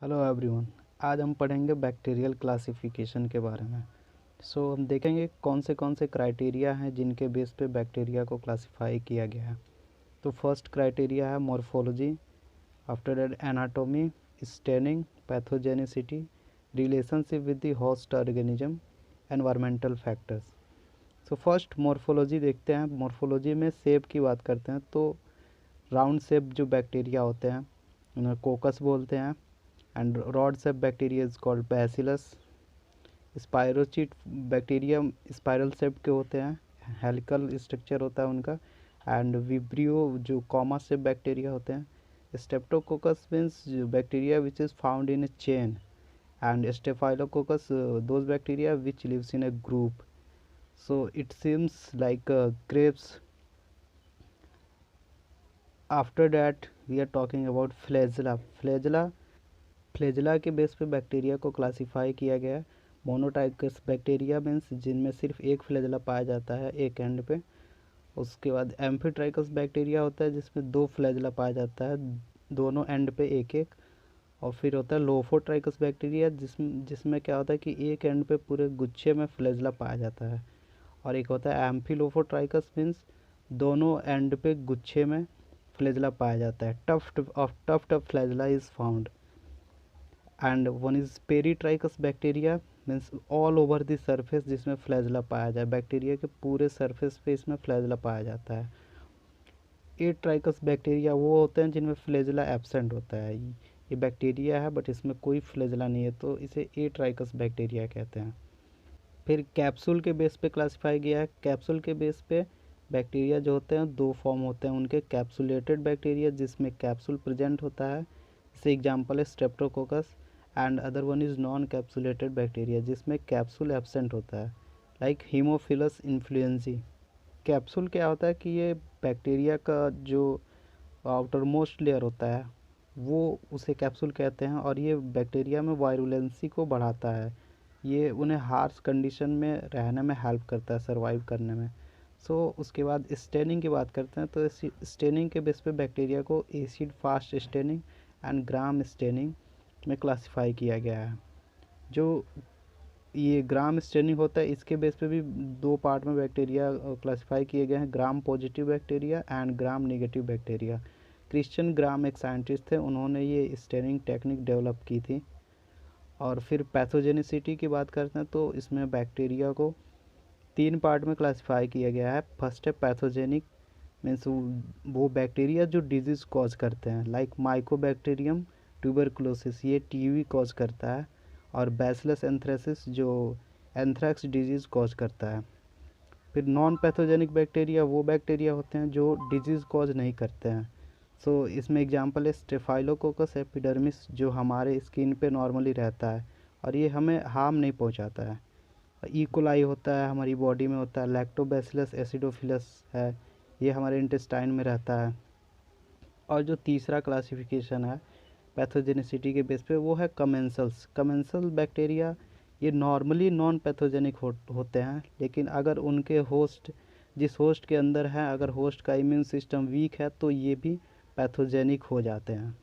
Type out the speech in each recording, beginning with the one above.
Hello everyone. आज हम पढ़ेंगे बैक्टीरियल क्लासिफिकेशन के बारे में। हम देखेंगे कौन से क्राइटेरिया हैं जिनके बेस पे बैक्टीरिया को क्लासिफाई किया गया है। तो फर्स्ट क्राइटेरिया है morphology, after that anatomy, staining, pathogenicity, relationship with the host organism, environmental factors. First morphology देखते हैं। मॉर्फोलॉजी में शेप की बात करते हैं तो राउंड शेप जो बैक्टीरिया होते हैं उन्हें कोकस बोलते हैं। And rod shape bacteria is called bacillus. Spirochete bacteria spiral shape के होते हैं, हेलिकल स्ट्रक्चर होता है उनका। एंड विब्रियो जो कॉमा शेप बैक्टीरिया होते हैं। Streptococcus means bacteria which is found in a chain. And staphylococcus those bacteria which lives in a group. So it seems like grapes. After that we are talking about flagella के base पे bacteria को classify किया गया है। मोनोटाइकस bacteria means जिनमें सिर्फ एक flagella पाया जाता है एक एंड पे। उसके बाद एम्फीट्राइकस बैक्टीरिया होता है जिसमें दो फ्लैजेला पाया जाता है दोनों एंड पे एक एक। और फिर होता है लोफोट्राइकस बैक्टीरिया जिसमें क्या होता है कि एक एंड पे पूरे गुच्छे में फ्लैजेला पाया जाता है। और एक होता है एम्फिलोफोट्राइकस मीन्स दोनों एंड पे गुच्छे में फ्लैजेला पाया जाता है। Tuft of flagella is found. And one is peritrichous bacteria means all over the surface जिसमें फ्लैजेला पाया जाए। बैक्टीरिया के पूरे सरफेस पे इसमें फ्लैजेला पाया जाता है। एट्राइकस बैक्टीरिया वो होते हैं जिनमें फ्लैजेला एब्सेंट होता है। ये बैक्टीरिया है बट इसमें कोई फ्लैजेला नहीं है तो इसे एट्राइकस बैक्टीरिया कहते हैं। फिर कैप्सूल के बेस पे क्लासिफाई किया है। कैप्सूल के बेस पे बैक्टीरिया जो होते हैं दो फॉर्म होते हैं उनके। कैप्सुलेटेड बैक्टीरिया जिसमें कैप्सूल प्रेजेंट होता है, जैसे एग्जांपल है Streptococcus. And other one is non capsulated bacteria जिसमें कैप्सूल एब्सेंट होता है, लाइक हीमोफिलस इन्फ्लुएंजी। कैप्सूल क्या होता है कि ये बैक्टीरिया का जो आउटर मोस्ट लेयर होता है वो उसे कैप्सूल कहते हैं। और ये बैक्टीरिया में वायरुलेंसी को बढ़ाता है। ये उन्हें हार्श कंडीशन में रहने में हेल्प करता है, सर्वाइव करने में। उसके बाद स्टेनिंग की बात करते हैं तो स्टेनिंग के बेस पे बैक्टीरिया को acid fast staining and gram staining में क्लासिफाई किया गया है। जो ये ग्राम स्टेनिंग होता है इसके बेस पे भी दो पार्ट में बैक्टीरिया क्लासिफाई किए गए हैं, gram positive bacteria and gram negative bacteria. Christian ग्राम एक साइंटिस्ट थे, उन्होंने ये स्टेनिंग टेक्निक डेवलप की थी। और फिर पैथोजेनिसिटी की बात करते हैं तो इसमें बैक्टीरिया को तीन पार्ट में क्लासिफाई किया गया है। फर्स्ट है पैथोजेनिक मीन्स वो बैक्टीरिया जो डिजीज़ कॉज करते हैं, लाइक माइकोबैक्टीरियम ट्यूबरकुलोसिस, ये टीबी कॉज करता है। और बैसिलस एंथ्रेसिस जो एंथ्रेक्स डिजीज़ कॉज करता है। फिर नॉन पैथोजेनिक बैक्टीरिया वो बैक्टीरिया होते हैं जो डिजीज़ कॉज नहीं करते हैं। इसमें एग्जांपल है स्टेफाइलोकोकस एपिडर्मिस जो हमारे स्किन पे नॉर्मली रहता है और ये हमें हार्म नहीं पहुंचाता है। ई. कोलाई होता है हमारी बॉडी में होता है। लैक्टोबैसिलस एसिडोफिलस है, ये हमारे इंटेस्टाइन में रहता है। और जो तीसरा क्लासिफिकेशन है पैथोजेनिसिटी के बेस पे वो है कमेंसल्स। कमेंसल बैक्टीरिया ये नॉर्मली नॉन पैथोजेनिक होते हैं, लेकिन अगर उनके होस्ट जिस होस्ट के अंदर है अगर होस्ट का इम्यून सिस्टम वीक है तो ये भी पैथोजेनिक हो जाते हैं।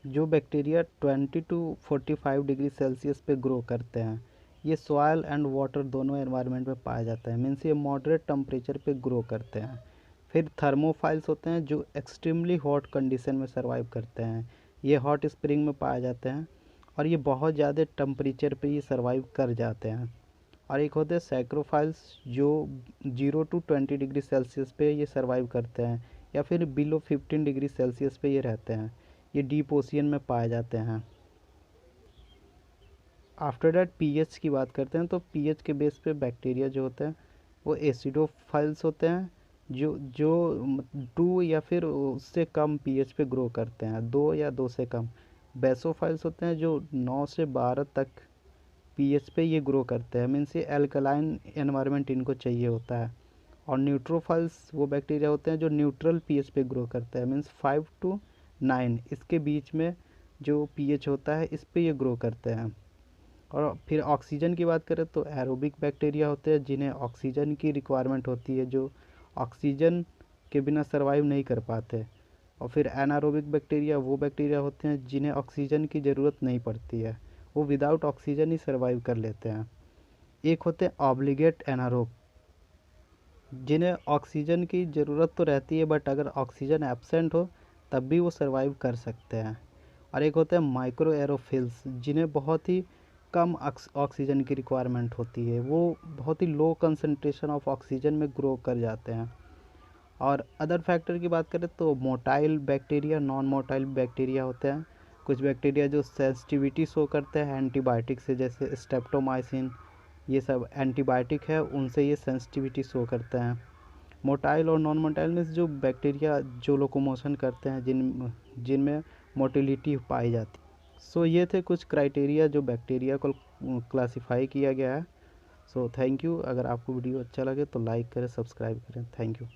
जो बैक्टीरिया 20 टू 45 डिग्री सेल्सियस पे ग्रो करते हैं, ये सॉयल एंड वाटर दोनों एनवायरनमेंट में पाया जाता है, मीन्स ये मॉडरेट टेम्परेचर पे ग्रो करते हैं। फिर थर्मोफाइल्स होते हैं जो एक्सट्रीमली हॉट कंडीशन में सर्वाइव करते हैं, ये हॉट स्प्रिंग में पाए जाते हैं और ये बहुत ज़्यादा टेम्परेचर पे ये सर्वाइव कर जाते हैं। और एक होते हैं सैक्रोफाइल्स जो 0 टू 20 डिग्री सेल्सियस पे ये सर्वाइव करते हैं या फिर बिलो 15 डिग्री सेल्सियस पे ये रहते हैं, ये डीप ओशियन में पाए जाते हैं। आफ्टर डैट पीएच की बात करते हैं तो पीएच के बेस पे बैक्टीरिया जो होते हैं वो एसिडोफाइल्स होते हैं जो जो 2 या फिर उससे कम पीएच पे ग्रो करते हैं, 2 या 2 से कम। बेसोफाइल्स होते हैं जो 9 से 12 तक पीएच पे ये ग्रो करते हैं, मीन्स ये एल्कलाइन एनवायरनमेंट इनको चाहिए होता है। और न्यूट्रोफाइल्स वो बैक्टीरिया होते हैं जो न्यूट्रल पीएच पे ग्रो करते हैं, मीन्स 5 टू 9 इसके बीच में जो पीएच होता है इस पे ये ग्रो करते हैं। और फिर ऑक्सीजन की बात करें तो एरोबिक बैक्टीरिया होते हैं जिन्हें ऑक्सीजन की रिक्वायरमेंट होती है, जो ऑक्सीजन के बिना सर्वाइव नहीं कर पाते। और फिर एनारोबिक बैक्टीरिया वो बैक्टीरिया होते हैं जिन्हें ऑक्सीजन की ज़रूरत नहीं पड़ती है, वो विदाउट ऑक्सीजन ही सर्वाइव कर लेते हैं। एक होते हैं ऑब्लिगेट एनारोब, जिन्हें ऑक्सीजन की ज़रूरत तो रहती है बट अगर ऑक्सीजन एब्सेंट हो तब भी वो सर्वाइव कर सकते हैं। और एक होते हैं माइक्रो एरोफिल्स, जिन्हें बहुत ही कम ऑक्सीजन की रिक्वायरमेंट होती है, वो बहुत ही लो कंसंट्रेशन ऑफ ऑक्सीजन में ग्रो कर जाते हैं। और अदर फैक्टर की बात करें तो motile bacteria, non motile bacteria होते हैं। कुछ बैक्टीरिया जो सेंसिटिविटी शो करते हैं एंटीबायोटिक से, जैसे स्ट्रेप्टोमाइसिन, ये सब एंटीबायोटिक है, उनसे ये सेंसिटिविटी शो करते हैं। मोटाइल और नॉन मोटाइल में जो बैक्टीरिया जो लोकोमोशन करते हैं, जिनमें मोटिलिटी पाई जाती है। सो ये थे कुछ क्राइटेरिया जो बैक्टीरिया को क्लासिफाई किया गया है। So thank you. अगर आपको वीडियो अच्छा लगे तो लाइक करें, सब्सक्राइब करें। Thank you.